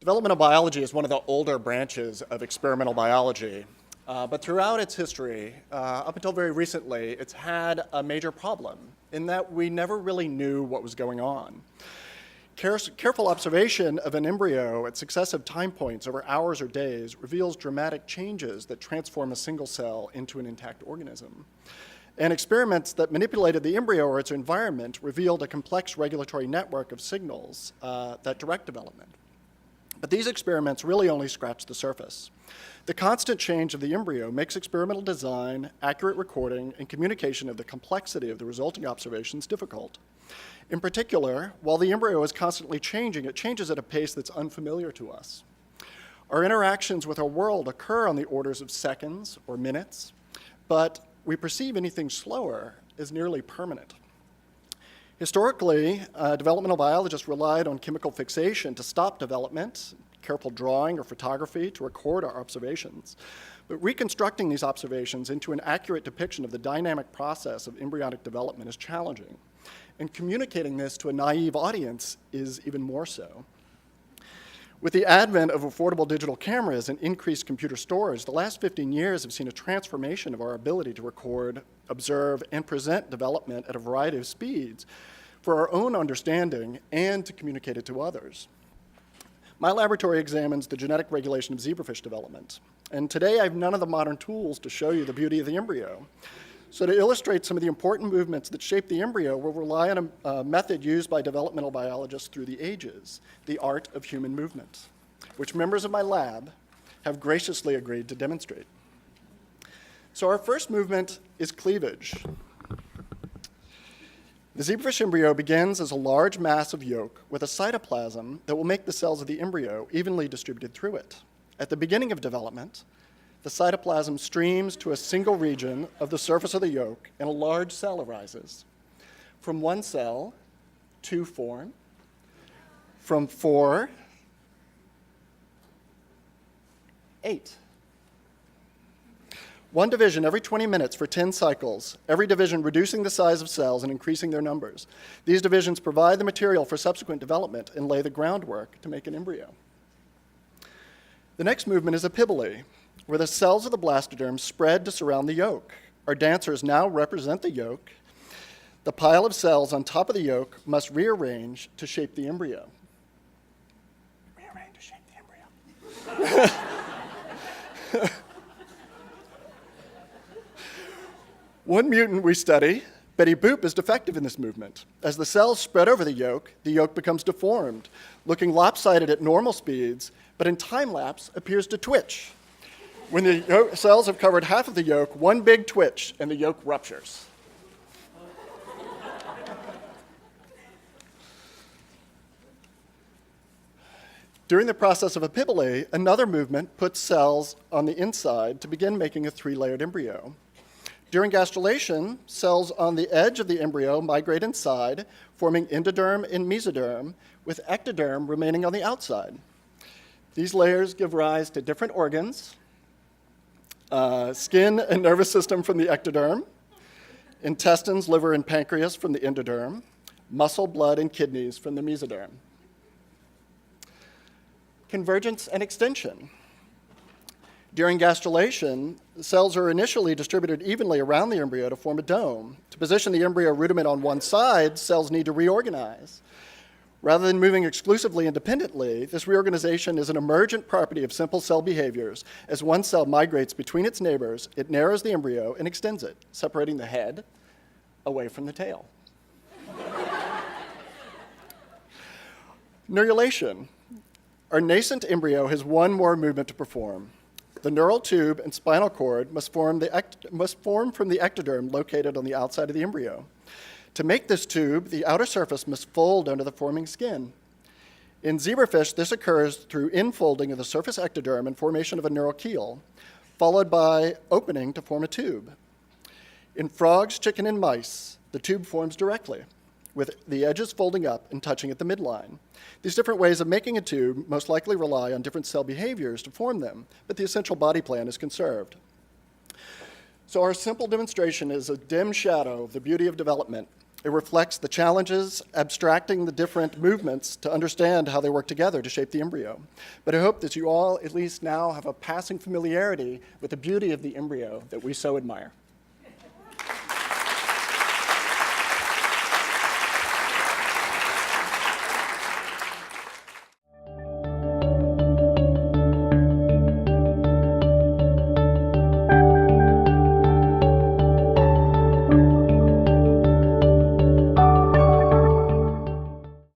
Developmental biology is one of the older branches of experimental biology, but throughout its history, up until very recently, it's had a major problem in that we never really knew what was going on. Careful observation of an embryo at successive time points over hours or days reveals dramatic changes that transform a single cell into an intact organism. And experiments that manipulated the embryo or its environment revealed a complex regulatory network of signals that direct development. But these experiments really only scratch the surface. The constant change of the embryo makes experimental design, accurate recording, and communication of the complexity of the resulting observations difficult. In particular, while the embryo is constantly changing, it changes at a pace that's unfamiliar to us. Our interactions with our world occur on the orders of seconds or minutes, but we perceive anything slower as nearly permanent. Historically, developmental biologists relied on chemical fixation to stop development, careful drawing or photography to record our observations. But reconstructing these observations into an accurate depiction of the dynamic process of embryonic development is challenging. And communicating this to a naive audience is even more so. With the advent of affordable digital cameras and increased computer storage, the last 15 years have seen a transformation of our ability to record, observe, and present development at a variety of speeds for our own understanding and to communicate it to others. My laboratory examines the genetic regulation of zebrafish development, and today I have none of the modern tools to show you the beauty of the embryo. So to illustrate some of the important movements that shape the embryo, we'll rely on a method used by developmental biologists through the ages, the art of human movement, which members of my lab have graciously agreed to demonstrate. So our first movement is cleavage. The zebrafish embryo begins as a large mass of yolk with a cytoplasm that will make the cells of the embryo evenly distributed through it. At the beginning of development, the cytoplasm streams to a single region of the surface of the yolk, and a large cell arises. From one cell, two form. From 4, 8. One division every 20 minutes for 10 cycles, every division reducing the size of cells and increasing their numbers. These divisions provide the material for subsequent development and lay the groundwork to make an embryo. The next movement is epibole, where the cells of the blastoderm spread to surround the yolk. Our dancers now represent the yolk. The pile of cells on top of the yolk must rearrange to shape the embryo. Rearrange to shape the embryo. One mutant we study, Betty Boop, is defective in this movement. As the cells spread over the yolk becomes deformed, looking lopsided at normal speeds, but in time-lapse appears to twitch. When the cells have covered half of the yolk, one big twitch, and the yolk ruptures. During the process of epibole, another movement puts cells on the inside to begin making a 3-layered embryo. During gastrulation, cells on the edge of the embryo migrate inside, forming endoderm and mesoderm, with ectoderm remaining on the outside. These layers give rise to different organs: skin and nervous system from the ectoderm, intestines, liver, and pancreas from the endoderm, muscle, blood, and kidneys from the mesoderm. Convergence and extension. During gastrulation, the cells are initially distributed evenly around the embryo to form a dome. To position the embryo rudiment on one side, cells need to reorganize. Rather than moving exclusively independently, this reorganization is an emergent property of simple cell behaviors. As one cell migrates between its neighbors, it narrows the embryo and extends it, separating the head away from the tail. Neurulation. Our nascent embryo has one more movement to perform. The neural tube and spinal cord must form from the ectoderm located on the outside of the embryo. To make this tube, the outer surface must fold under the forming skin. In zebrafish, this occurs through infolding of the surface ectoderm and formation of a neural keel, followed by opening to form a tube. In frogs, chicken, and mice, the tube forms directly, with the edges folding up and touching at the midline. These different ways of making a tube most likely rely on different cell behaviors to form them, but the essential body plan is conserved. So our simple demonstration is a dim shadow of the beauty of development. It reflects the challenges abstracting the different movements to understand how they work together to shape the embryo. But I hope that you all at least now have a passing familiarity with the beauty of the embryo that we so admire.